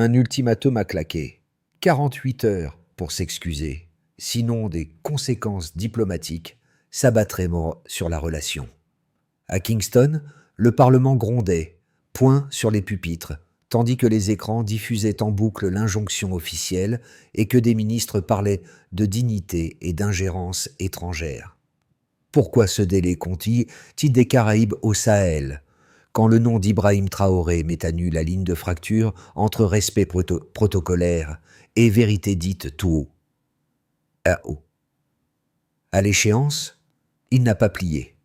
Un ultimatum à claquer. 48 heures pour s'excuser, sinon des conséquences diplomatiques s'abattraient sur la relation. À Kingston, le Parlement grondait, poing sur les pupitres, tandis que les écrans diffusaient en boucle l'injonction officielle et que des ministres parlaient de dignité et d'ingérence étrangère. Pourquoi ce délai compte-t-il des Caraïbes au Sahel, quand le nom d'Ibrahim Traoré met à nu la ligne de fracture entre respect protocolaire et vérité dite tout haut, à haut. À l'échéance, il n'a pas plié.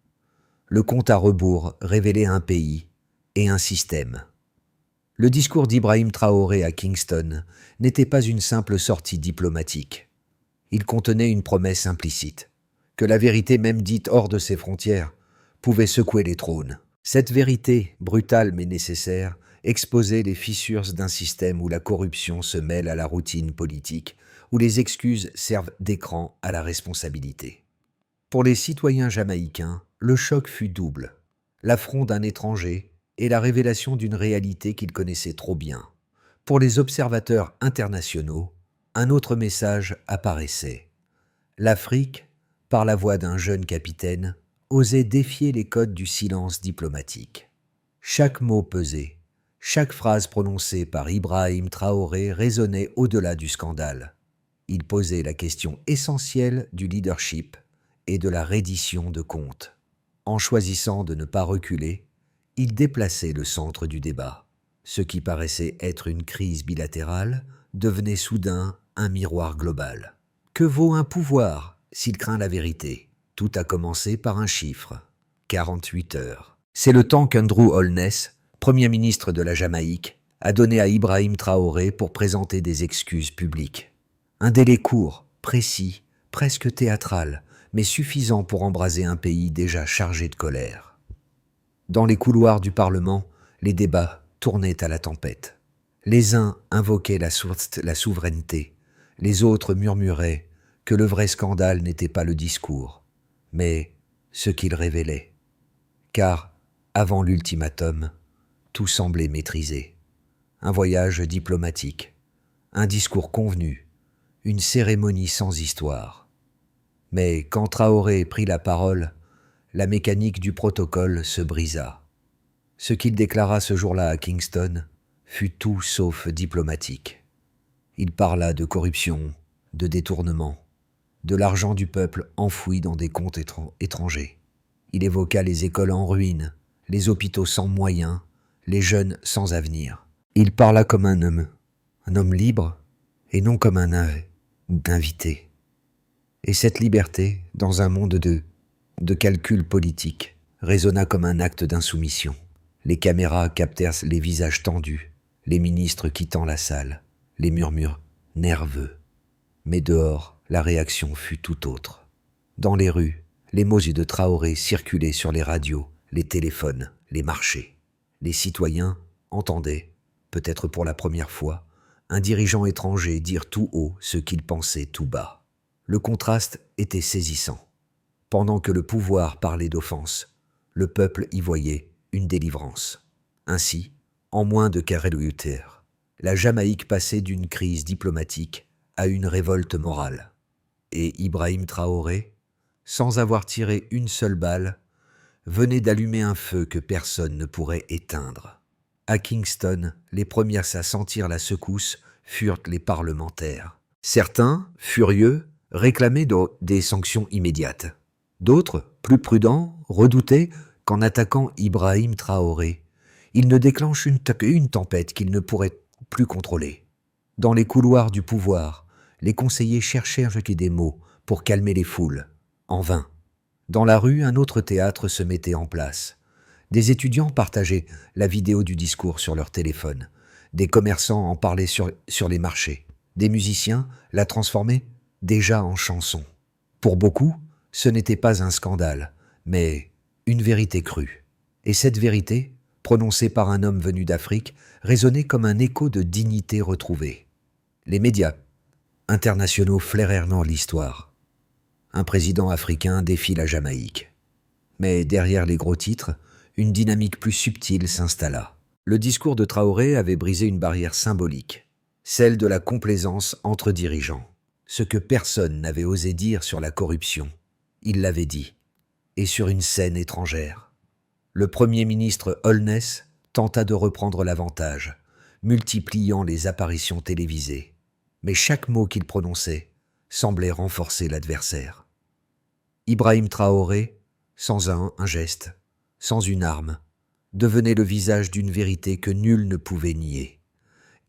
Le compte à rebours révélait un pays et un système. Le discours d'Ibrahim Traoré à Kingston n'était pas une simple sortie diplomatique. Il contenait une promesse implicite, que la vérité même dite hors de ses frontières pouvait secouer les trônes. Cette vérité, brutale mais nécessaire, exposait les fissures d'un système où la corruption se mêle à la routine politique, où les excuses servent d'écran à la responsabilité. Pour les citoyens jamaïcains, le choc fut double. L'affront d'un étranger et la révélation d'une réalité qu'ils connaissaient trop bien. Pour les observateurs internationaux, un autre message apparaissait. L'Afrique, par la voix d'un jeune capitaine, osait défier les codes du silence diplomatique. Chaque mot pesait, chaque phrase prononcée par Ibrahim Traoré résonnait au-delà du scandale. Il posait la question essentielle du leadership et de la reddition de comptes. En choisissant de ne pas reculer, il déplaçait le centre du débat. Ce qui paraissait être une crise bilatérale devenait soudain un miroir global. Que vaut un pouvoir s'il craint la vérité ? Tout a commencé par un chiffre, 48 heures. C'est le temps qu'Andrew Holness, Premier ministre de la Jamaïque, a donné à Ibrahim Traoré pour présenter des excuses publiques. Un délai court, précis, presque théâtral, mais suffisant pour embraser un pays déjà chargé de colère. Dans les couloirs du Parlement, les débats tournaient à la tempête. Les uns invoquaient la souveraineté, les autres murmuraient que le vrai scandale n'était pas le discours, mais ce qu'il révélait. Car, avant l'ultimatum, tout semblait maîtrisé. Un voyage diplomatique, un discours convenu, une cérémonie sans histoire. Mais quand Traoré prit la parole, la mécanique du protocole se brisa. Ce qu'il déclara ce jour-là à Kingston fut tout sauf diplomatique. Il parla de corruption, de détournement, de l'argent du peuple enfoui dans des comptes étrangers. Il évoqua les écoles en ruine, les hôpitaux sans moyens, les jeunes sans avenir. Il parla comme un homme libre, et non comme un invité. Et cette liberté, dans un monde de calcul politique, résonna comme un acte d'insoumission. Les caméras captèrent les visages tendus, les ministres quittant la salle, les murmures nerveux. Mais dehors, la réaction fut tout autre. Dans les rues, les mots de Traoré circulaient sur les radios, les téléphones, les marchés. Les citoyens entendaient, peut-être pour la première fois, un dirigeant étranger dire tout haut ce qu'il pensait tout bas. Le contraste était saisissant. Pendant que le pouvoir parlait d'offense, le peuple y voyait une délivrance. Ainsi, en moins de 48 heures, la Jamaïque passait d'une crise diplomatique à une révolte morale. Et Ibrahim Traoré, sans avoir tiré une seule balle, venait d'allumer un feu que personne ne pourrait éteindre. À Kingston, les premières à sentir la secousse furent les parlementaires. Certains, furieux, réclamaient des sanctions immédiates. D'autres, plus prudents, redoutaient qu'en attaquant Ibrahim Traoré, il ne déclenche une tempête qu'il ne pourrait plus contrôler. Dans les couloirs du pouvoir, les conseillers cherchèrent des mots pour calmer les foules. En vain. Dans la rue, un autre théâtre se mettait en place. Des étudiants partageaient la vidéo du discours sur leur téléphone. Des commerçants en parlaient sur les marchés. Des musiciens la transformaient déjà en chanson. Pour beaucoup, ce n'était pas un scandale, mais une vérité crue. Et cette vérité, prononcée par un homme venu d'Afrique, résonnait comme un écho de dignité retrouvée. Les médias internationaux flairèrent dans l'histoire. Un président africain défie la Jamaïque. Mais derrière les gros titres, une dynamique plus subtile s'installa. Le discours de Traoré avait brisé une barrière symbolique. celle de la complaisance entre dirigeants. Ce que personne n'avait osé dire sur la corruption, il l'avait dit, et sur une scène étrangère. Le Premier ministre Holness tenta de reprendre l'avantage, multipliant les apparitions télévisées. Mais chaque mot qu'il prononçait semblait renforcer l'adversaire. Ibrahim Traoré, sans un geste, sans une arme, devenait le visage d'une vérité que nul ne pouvait nier.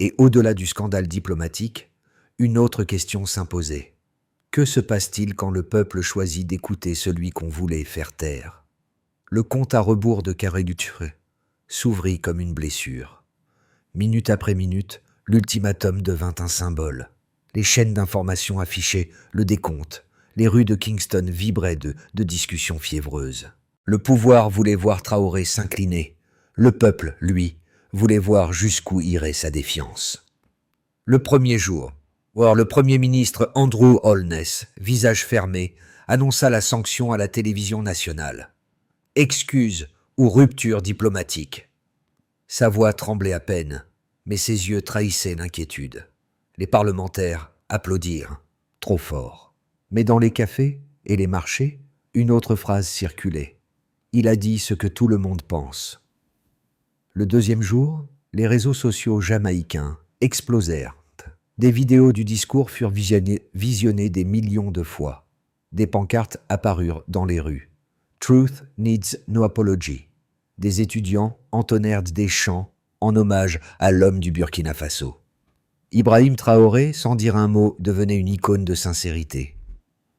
Et au-delà du scandale diplomatique, une autre question s'imposait. Que se passe-t-il quand le peuple choisit d'écouter celui qu'on voulait faire taire? Le compte à rebours de Karaduture s'ouvrit comme une blessure. Minute après minute, l'ultimatum devint un symbole. Les chaînes d'information affichaient le décompte. Les rues de Kingston vibraient de discussions fiévreuses. Le pouvoir voulait voir Traoré s'incliner. Le peuple, lui, voulait voir jusqu'où irait sa défiance. Le premier jour, le Premier ministre Andrew Holness, visage fermé, annonça la sanction à la télévision nationale. Excuse ou rupture diplomatique. Sa voix tremblait à peine, mais ses yeux trahissaient l'inquiétude. Les parlementaires applaudirent, trop fort. Mais dans les cafés et les marchés, une autre phrase circulait. Il a dit ce que tout le monde pense. Le deuxième jour, les réseaux sociaux jamaïcains explosèrent. Des vidéos du discours furent visionnées des millions de fois. Des pancartes apparurent dans les rues. Truth needs no apology. Des étudiants entonnèrent des chants en hommage à l'homme du Burkina Faso. Ibrahim Traoré, sans dire un mot, devenait une icône de sincérité.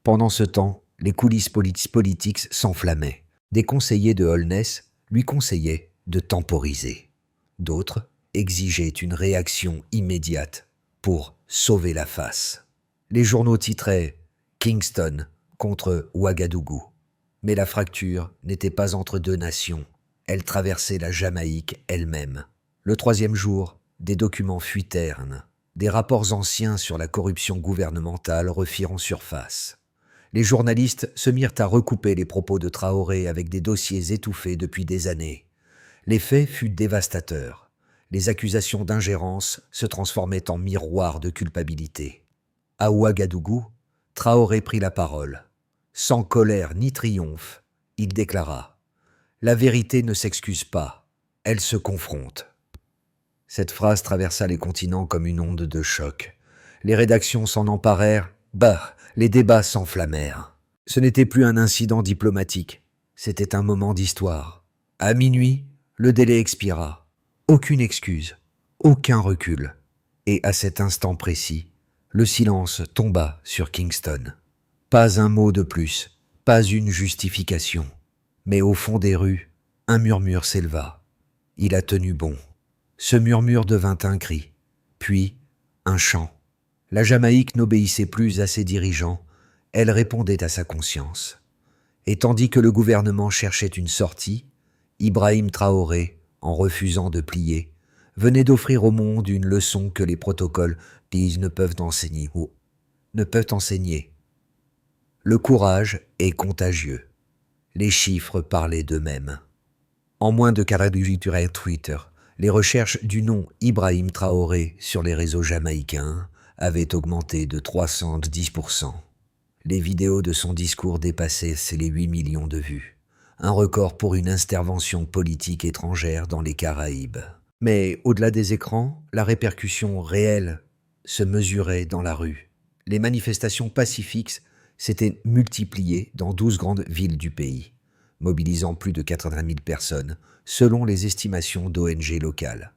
Pendant ce temps, les coulisses politiques s'enflammaient. Des conseillers de Holness lui conseillaient de temporiser. D'autres exigeaient une réaction immédiate pour sauver la face. Les journaux titraient « Kingston contre Ouagadougou ». Mais la fracture n'était pas entre deux nations, elle traversait la Jamaïque elle-même. Le troisième jour, des documents fuitèrent. Des rapports anciens sur la corruption gouvernementale refirent surface. Les journalistes se mirent à recouper les propos de Traoré avec des dossiers étouffés depuis des années. L'effet fut dévastateur. Les accusations d'ingérence se transformaient en miroirs de culpabilité. À Ouagadougou, Traoré prit la parole. Sans colère ni triomphe, il déclara « La vérité ne s'excuse pas, elle se confronte ». Cette phrase traversa les continents comme une onde de choc. Les rédactions s'en emparèrent, les débats s'enflammèrent. Ce n'était plus un incident diplomatique, c'était un moment d'histoire. À minuit, le délai expira. Aucune excuse, aucun recul. Et à cet instant précis, le silence tomba sur Kingston. Pas un mot de plus, pas une justification. Mais au fond des rues, un murmure s'éleva. Il a tenu bon. Ce murmure devint un cri, puis un chant. La Jamaïque n'obéissait plus à ses dirigeants, elle répondait à sa conscience. Et tandis que le gouvernement cherchait une sortie, Ibrahim Traoré, en refusant de plier, venait d'offrir au monde une leçon que les protocoles disent ne peuvent enseigner. Le courage est contagieux. Les chiffres parlaient d'eux-mêmes. En moins de 48 heures Twitter, les recherches du nom Ibrahim Traoré sur les réseaux jamaïcains avaient augmenté de 310%. Les vidéos de son discours dépassaient les 8 millions de vues, un record pour une intervention politique étrangère dans les Caraïbes. Mais au-delà des écrans, la répercussion réelle se mesurait dans la rue. Les manifestations pacifiques s'étaient multipliées dans 12 grandes villes du pays, mobilisant plus de 80 000 personnes, selon les estimations d'ONG locales.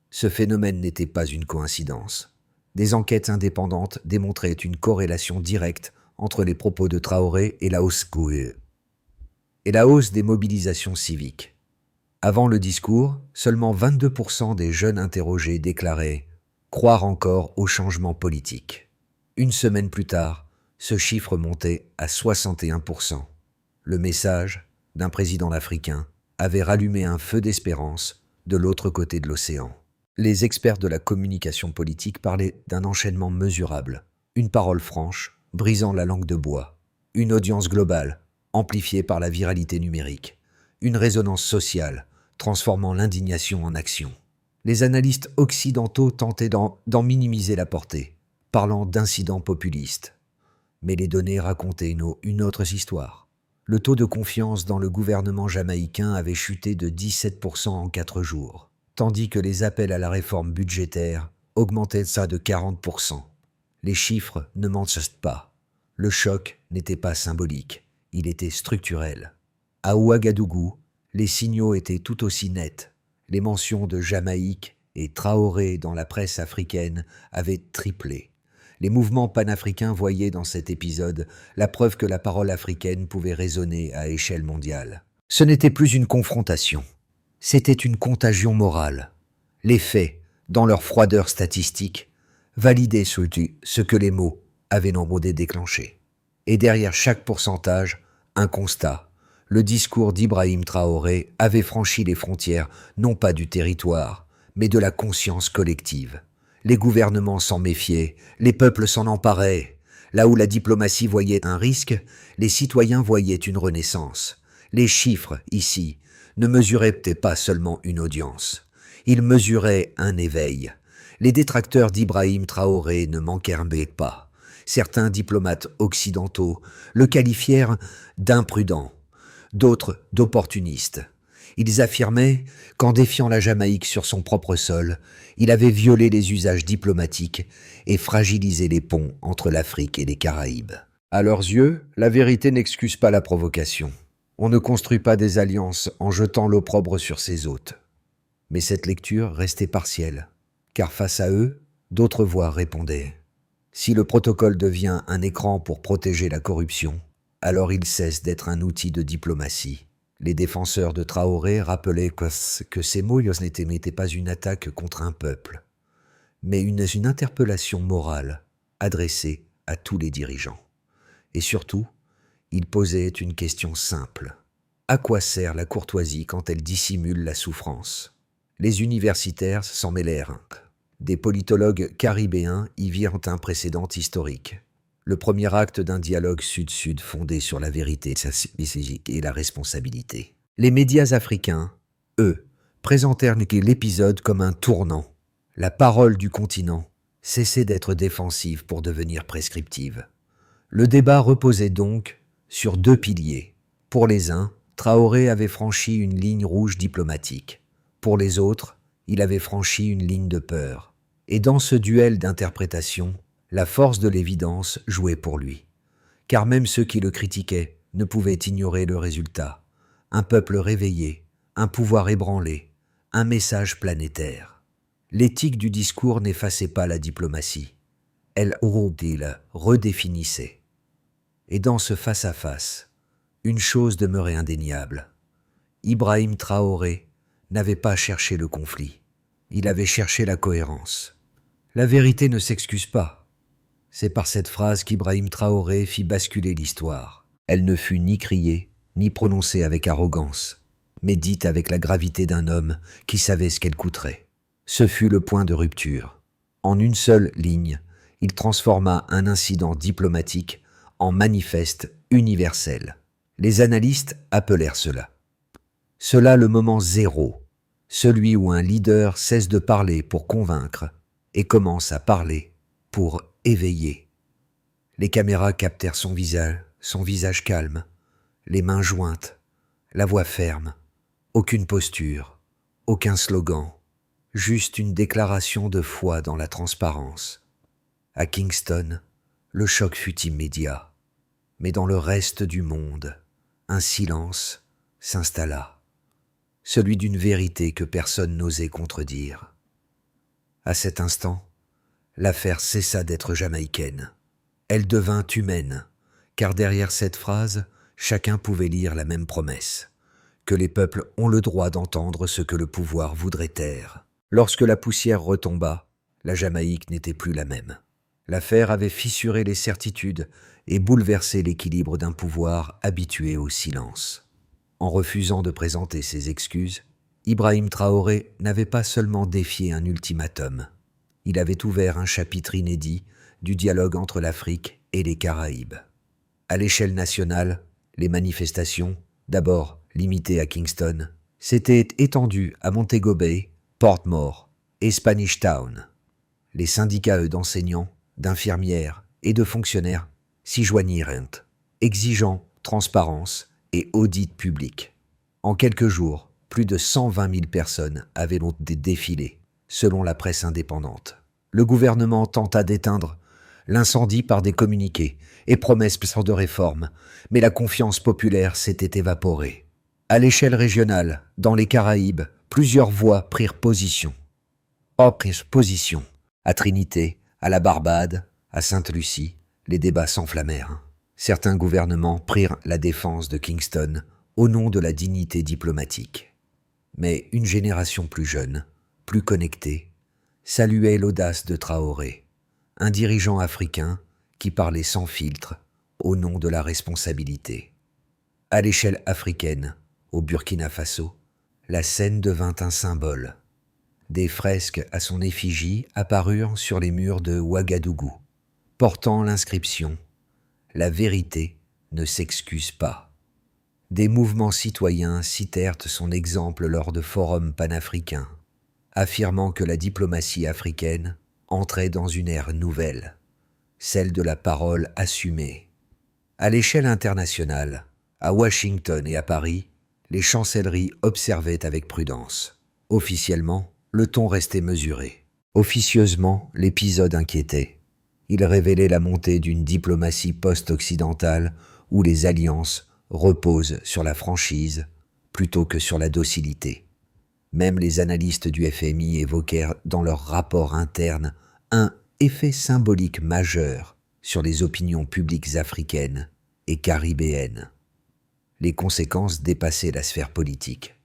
Ce phénomène n'était pas une coïncidence. Des enquêtes indépendantes démontraient une corrélation directe entre les propos de Traoré et la hausse des mobilisations civiques. Avant le discours, seulement 22% des jeunes interrogés déclaraient croire encore au changement politique. Une semaine plus tard, ce chiffre montait à 61%. Le message d'un président africain avait rallumé un feu d'espérance de l'autre côté de l'océan. Les experts de la communication politique parlaient d'un enchaînement mesurable, une parole franche, brisant la langue de bois, une audience globale, amplifiée par la viralité numérique, une résonance sociale, transformant l'indignation en action. Les analystes occidentaux tentaient d'en minimiser la portée, parlant d'incidents populistes. Mais les données racontaient une autre histoire. Le taux de confiance dans le gouvernement jamaïcain avait chuté de 17% en 4 jours, tandis que les appels à la réforme budgétaire augmentaient ça de 40%. Les chiffres ne mentent pas. Le choc n'était pas symbolique, il était structurel. À Ouagadougou, les signaux étaient tout aussi nets. Les mentions de Jamaïque et Traoré dans la presse africaine avaient triplé. Les mouvements panafricains voyaient dans cet épisode la preuve que la parole africaine pouvait résonner à échelle mondiale. Ce n'était plus une confrontation, c'était une contagion morale. Les faits, dans leur froideur statistique, validaient ce que les mots avaient nombre de déclencher. Et derrière chaque pourcentage, un constat. Le discours d'Ibrahim Traoré avait franchi les frontières non pas du territoire, mais de la conscience collective. Les gouvernements s'en méfiaient, les peuples s'en emparaient. Là où la diplomatie voyait un risque, les citoyens voyaient une renaissance. Les chiffres, ici, ne mesuraient peut-être pas seulement une audience. Ils mesuraient un éveil. Les détracteurs d'Ibrahim Traoré ne manquèrent pas. Certains diplomates occidentaux le qualifièrent d'imprudent, d'autres d'opportuniste. Ils affirmaient qu'en défiant la Jamaïque sur son propre sol, il avait violé les usages diplomatiques et fragilisé les ponts entre l'Afrique et les Caraïbes. À leurs yeux, la vérité n'excuse pas la provocation. On ne construit pas des alliances en jetant l'opprobre sur ses hôtes. Mais cette lecture restait partielle, car face à eux, d'autres voix répondaient. Si le protocole devient un écran pour protéger la corruption, alors il cesse d'être un outil de diplomatie. Les défenseurs de Traoré rappelaient que ces mots n'étaient pas une attaque contre un peuple, mais une interpellation morale adressée à tous les dirigeants. Et surtout, ils posaient une question simple. À quoi sert la courtoisie quand elle dissimule la souffrance ? Les universitaires s'en mêlèrent. Des politologues caribéens y virent un précédent historique. Le premier acte d'un dialogue sud-sud fondé sur la vérité et la responsabilité. Les médias africains, eux, présentèrent l'épisode comme un tournant. La parole du continent cessait d'être défensive pour devenir prescriptive. Le débat reposait donc sur 2 piliers. Pour les uns, Traoré avait franchi une ligne rouge diplomatique. Pour les autres, il avait franchi une ligne de peur. Et dans ce duel d'interprétation, la force de l'évidence jouait pour lui. Car même ceux qui le critiquaient ne pouvaient ignorer le résultat. Un peuple réveillé, un pouvoir ébranlé, un message planétaire. L'éthique du discours n'effaçait pas la diplomatie. Elle redéfinissait. Et dans ce face-à-face, une chose demeurait indéniable. Ibrahim Traoré n'avait pas cherché le conflit. Il avait cherché la cohérence. La vérité ne s'excuse pas. C'est par cette phrase qu'Ibrahim Traoré fit basculer l'histoire. Elle ne fut ni criée, ni prononcée avec arrogance, mais dite avec la gravité d'un homme qui savait ce qu'elle coûterait. Ce fut le point de rupture. En une seule ligne, il transforma un incident diplomatique en manifeste universel. Les analystes appelèrent cela le moment zéro, celui où un leader cesse de parler pour convaincre et commence à parler pour éveiller. Les caméras captèrent son visage calme, les mains jointes, la voix ferme, aucune posture, aucun slogan, juste une déclaration de foi dans la transparence. À Kingston, le choc fut immédiat, mais dans le reste du monde, un silence s'installa, celui d'une vérité que personne n'osait contredire. À cet instant, l'affaire cessa d'être jamaïcaine. Elle devint humaine, car derrière cette phrase, chacun pouvait lire la même promesse, que les peuples ont le droit d'entendre ce que le pouvoir voudrait taire. Lorsque la poussière retomba, la Jamaïque n'était plus la même. L'affaire avait fissuré les certitudes et bouleversé l'équilibre d'un pouvoir habitué au silence. En refusant de présenter ses excuses, Ibrahim Traoré n'avait pas seulement défié un ultimatum, il avait ouvert un chapitre inédit du dialogue entre l'Afrique et les Caraïbes. À l'échelle nationale, les manifestations, d'abord limitées à Kingston, s'étaient étendues à Montego Bay, Portmore et Spanish Town. Les syndicats d'enseignants, d'infirmières et de fonctionnaires s'y joignirent, exigeant transparence et audit public. En quelques jours, plus de 120 000 personnes avaient défilé, selon la presse indépendante. Le gouvernement tenta d'éteindre l'incendie par des communiqués et promesses de réforme, mais la confiance populaire s'était évaporée. À l'échelle régionale, dans les Caraïbes, plusieurs voix prirent position. À Trinité, à la Barbade, à Sainte-Lucie, les débats s'enflammèrent. Certains gouvernements prirent la défense de Kingston au nom de la dignité diplomatique. Mais une génération plus jeune, plus connectée, saluait l'audace de Traoré, un dirigeant africain qui parlait sans filtre au nom de la responsabilité. À l'échelle africaine, au Burkina Faso, la scène devint un symbole. Des fresques à son effigie apparurent sur les murs de Ouagadougou, portant l'inscription « La vérité ne s'excuse pas ». Des mouvements citoyens citèrent son exemple lors de forums panafricains, affirmant que la diplomatie africaine entrait dans une ère nouvelle, celle de la parole assumée. À l'échelle internationale, à Washington et à Paris, les chancelleries observaient avec prudence. Officiellement, le ton restait mesuré. Officieusement, l'épisode inquiétait. Il révélait la montée d'une diplomatie post-occidentale où les alliances reposent sur la franchise plutôt que sur la docilité. Même les analystes du FMI évoquèrent dans leur rapport interne un effet symbolique majeur sur les opinions publiques africaines et caribéennes. Les conséquences dépassaient la sphère politique.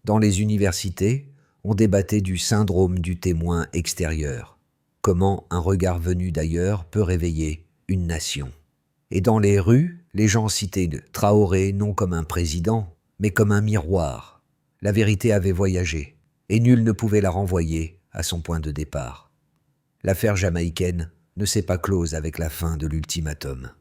Dans les universités, on débattait du syndrome du témoin extérieur. Comment un regard venu d'ailleurs peut réveiller une nation. Et dans les rues, les gens citaient Traoré non comme un président, mais comme un miroir. La vérité avait voyagé, et nul ne pouvait la renvoyer à son point de départ. L'affaire jamaïcaine ne s'est pas close avec la fin de l'ultimatum.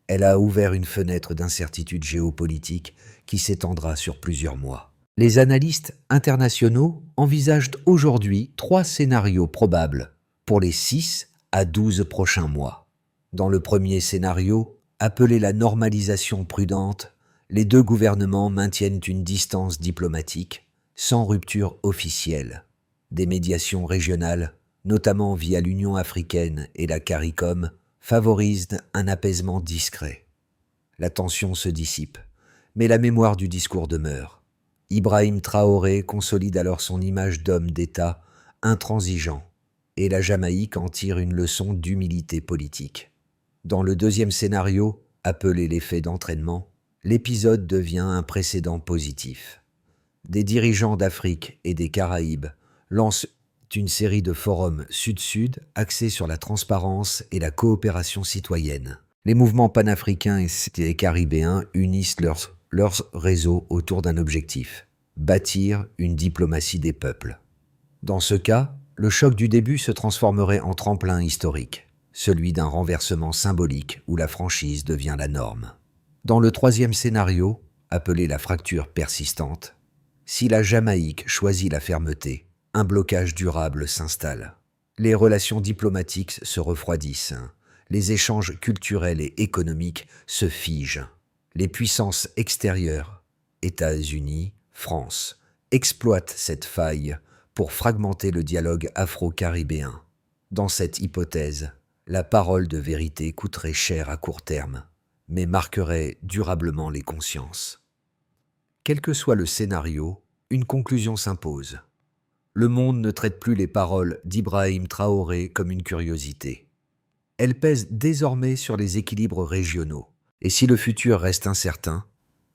Elle a ouvert une fenêtre d'incertitude géopolitique qui s'étendra sur plusieurs mois. Les analystes internationaux envisagent aujourd'hui 3 scénarios probables pour les 6 à 12 prochains mois. Dans le premier scénario, appelé la normalisation prudente, les 2 gouvernements maintiennent une distance diplomatique sans rupture officielle. Des médiations régionales, notamment via l'Union africaine et la CARICOM, favorisent un apaisement discret. La tension se dissipe, mais la mémoire du discours demeure. Ibrahim Traoré consolide alors son image d'homme d'État intransigeant, et la Jamaïque en tire une leçon d'humilité politique. Dans le deuxième scénario, appelé l'effet d'entraînement, l'épisode devient un précédent positif. Des dirigeants d'Afrique et des Caraïbes lancent une série de forums sud-sud axés sur la transparence et la coopération citoyenne. Les mouvements panafricains et caribéens unissent leurs réseaux autour d'un objectif, bâtir une diplomatie des peuples. Dans ce cas, le choc du début se transformerait en tremplin historique, celui d'un renversement symbolique où la franchise devient la norme. Dans le troisième scénario, appelé la fracture persistante, si la Jamaïque choisit la fermeté, un blocage durable s'installe. Les relations diplomatiques se refroidissent, les échanges culturels et économiques se figent. Les puissances extérieures, États-Unis, France, exploitent cette faille pour fragmenter le dialogue afro-caribéen. Dans cette hypothèse, la parole de vérité coûterait cher à court terme, mais marquerait durablement les consciences. Quel que soit le scénario, une conclusion s'impose. Le monde ne traite plus les paroles d'Ibrahim Traoré comme une curiosité. Elles pèsent désormais sur les équilibres régionaux. Et si le futur reste incertain,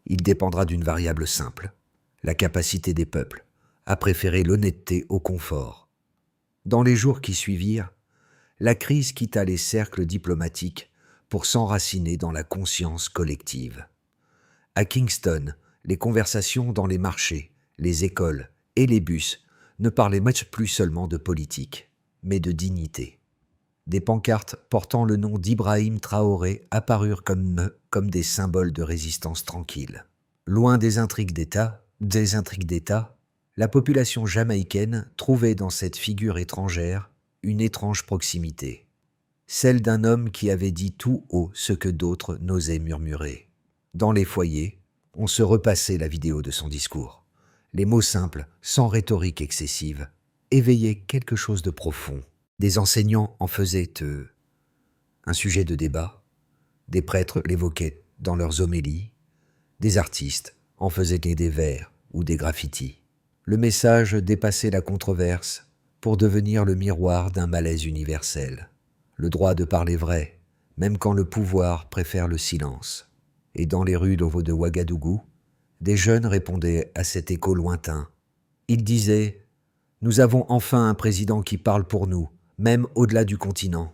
il dépendra d'une variable simple, la capacité des peuples à préférer l'honnêteté au confort. Dans les jours qui suivirent, la crise quitta les cercles diplomatiques pour s'enraciner dans la conscience collective. À Kingston, les conversations dans les marchés, les écoles et les bus ne parlaient plus seulement de politique, mais de dignité. Des pancartes portant le nom d'Ibrahim Traoré apparurent comme des symboles de résistance tranquille. Loin des intrigues d'État, La population jamaïcaine trouvait dans cette figure étrangère une étrange proximité, celle d'un homme qui avait dit tout haut ce que d'autres n'osaient murmurer. Dans les foyers, on se repassait la vidéo de son discours. Les mots simples, sans rhétorique excessive, éveillaient quelque chose de profond. Des enseignants en faisaient un sujet de débat, des prêtres l'évoquaient dans leurs homélies, des artistes en faisaient des vers ou des graffitis. Le message dépassait la controverse pour devenir le miroir d'un malaise universel. Le droit de parler vrai, même quand le pouvoir préfère le silence. Et dans les rues de Ouagadougou, des jeunes répondaient à cet écho lointain. Ils disaient « Nous avons enfin un président qui parle pour nous, même au-delà du continent. »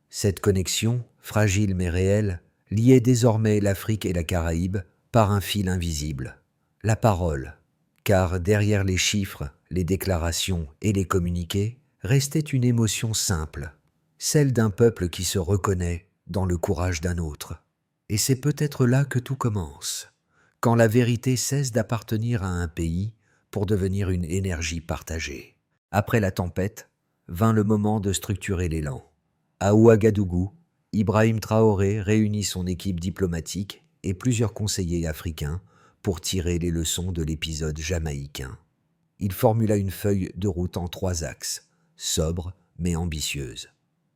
Cette connexion, fragile mais réelle, liait désormais l'Afrique et la Caraïbe par un fil invisible, la parole, car derrière les chiffres, les déclarations et les communiqués restait une émotion simple, celle d'un peuple qui se reconnaît dans le courage d'un autre. Et c'est peut-être là que tout commence, quand la vérité cesse d'appartenir à un pays pour devenir une énergie partagée. Après la tempête, vint le moment de structurer l'élan. À Ouagadougou, Ibrahim Traoré réunit son équipe diplomatique et plusieurs conseillers africains pour tirer les leçons de l'épisode jamaïcain. Il formula une feuille de route en 3 axes, sobre mais ambitieuse.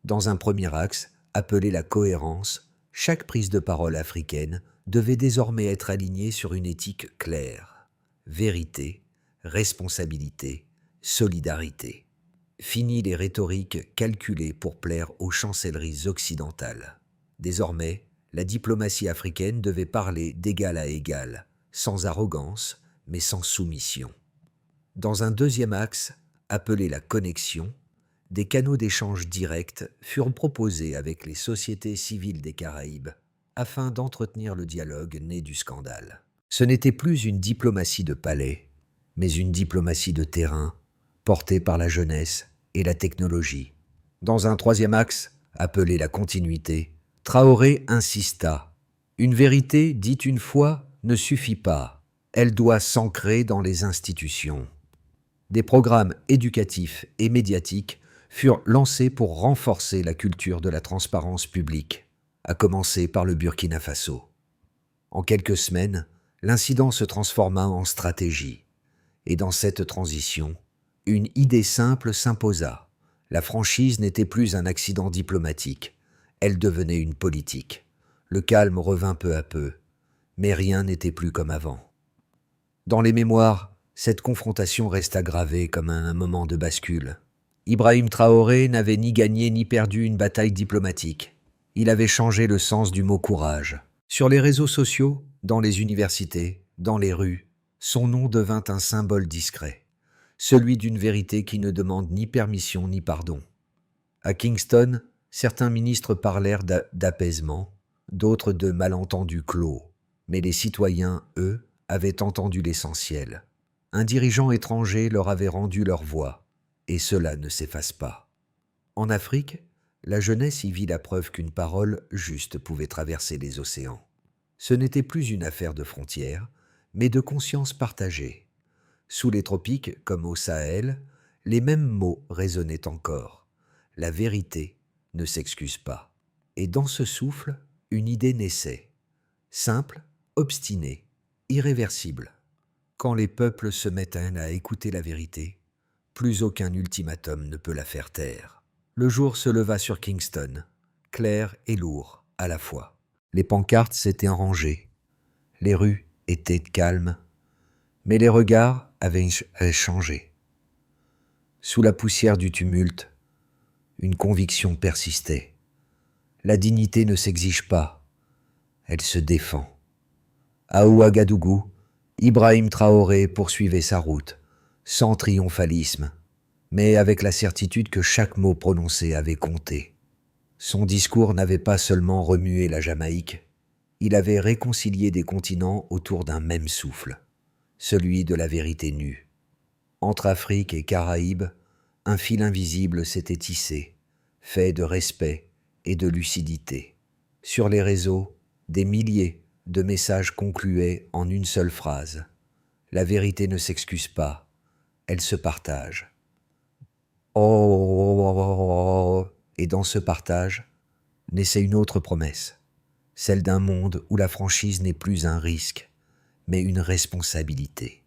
Dans un premier axe, appelé la cohérence, chaque prise de parole africaine devait désormais être alignée sur une éthique claire. Vérité, responsabilité, solidarité. Fini les rhétoriques calculées pour plaire aux chancelleries occidentales. Désormais, la diplomatie africaine devait parler d'égal à égal, sans arrogance, mais sans soumission. Dans un deuxième axe, appelé la connexion, des canaux d'échange directs furent proposés avec les sociétés civiles des Caraïbes, afin d'entretenir le dialogue né du scandale. Ce n'était plus une diplomatie de palais, mais une diplomatie de terrain, portée par la jeunesse et la technologie. Dans un troisième axe, appelé la continuité, Traoré insista. Une vérité dite une fois ne suffit pas. Elle doit s'ancrer dans les institutions. Des programmes éducatifs et médiatiques furent lancés pour renforcer la culture de la transparence publique, à commencer par le Burkina Faso. En quelques semaines, l'incident se transforma en stratégie. Et dans cette transition, une idée simple s'imposa. La franchise n'était plus un accident diplomatique, elle devenait une politique. Le calme revint peu à peu, mais rien n'était plus comme avant. Dans les mémoires, cette confrontation resta gravée comme un moment de bascule. Ibrahim Traoré n'avait ni gagné ni perdu une bataille diplomatique. Il avait changé le sens du mot courage. Sur les réseaux sociaux, dans les universités, dans les rues, son nom devint un symbole discret, celui d'une vérité qui ne demande ni permission ni pardon. À Kingston, certains ministres parlèrent d'apaisement, d'autres de malentendus clos, mais les citoyens, eux, avaient entendu l'essentiel. Un dirigeant étranger leur avait rendu leur voix, et cela ne s'efface pas. En Afrique, la jeunesse y vit la preuve qu'une parole juste pouvait traverser les océans. Ce n'était plus une affaire de frontières, mais de conscience partagée. Sous les tropiques, comme au Sahel, les mêmes mots résonnaient encore. La vérité ne s'excuse pas. Et dans ce souffle, une idée naissait. Simple, obstinée, irréversible. Quand les peuples se mettent à écouter la vérité, plus aucun ultimatum ne peut la faire taire. Le jour se leva sur Kingston, clair et lourd à la fois. Les pancartes s'étaient rangées, les rues étaient calmes, mais les regards avaient changé. Sous la poussière du tumulte, une conviction persistait. La dignité ne s'exige pas, elle se défend. À Ouagadougou, Ibrahim Traoré poursuivait sa route, sans triomphalisme, mais avec la certitude que chaque mot prononcé avait compté. Son discours n'avait pas seulement remué la Jamaïque, il avait réconcilié des continents autour d'un même souffle, celui de la vérité nue. Entre Afrique et Caraïbes, un fil invisible s'était tissé, fait de respect et de lucidité. Sur les réseaux, des milliers de messages concluaient en une seule phrase. La vérité ne s'excuse pas, elle se partage. Oh, et dans ce partage, naissait une autre promesse, celle d'un monde où la franchise n'est plus un risque, mais une responsabilité,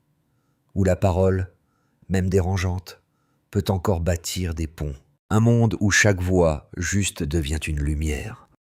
où la parole, même dérangeante, peut encore bâtir des ponts. Un monde où chaque voix juste devient une lumière.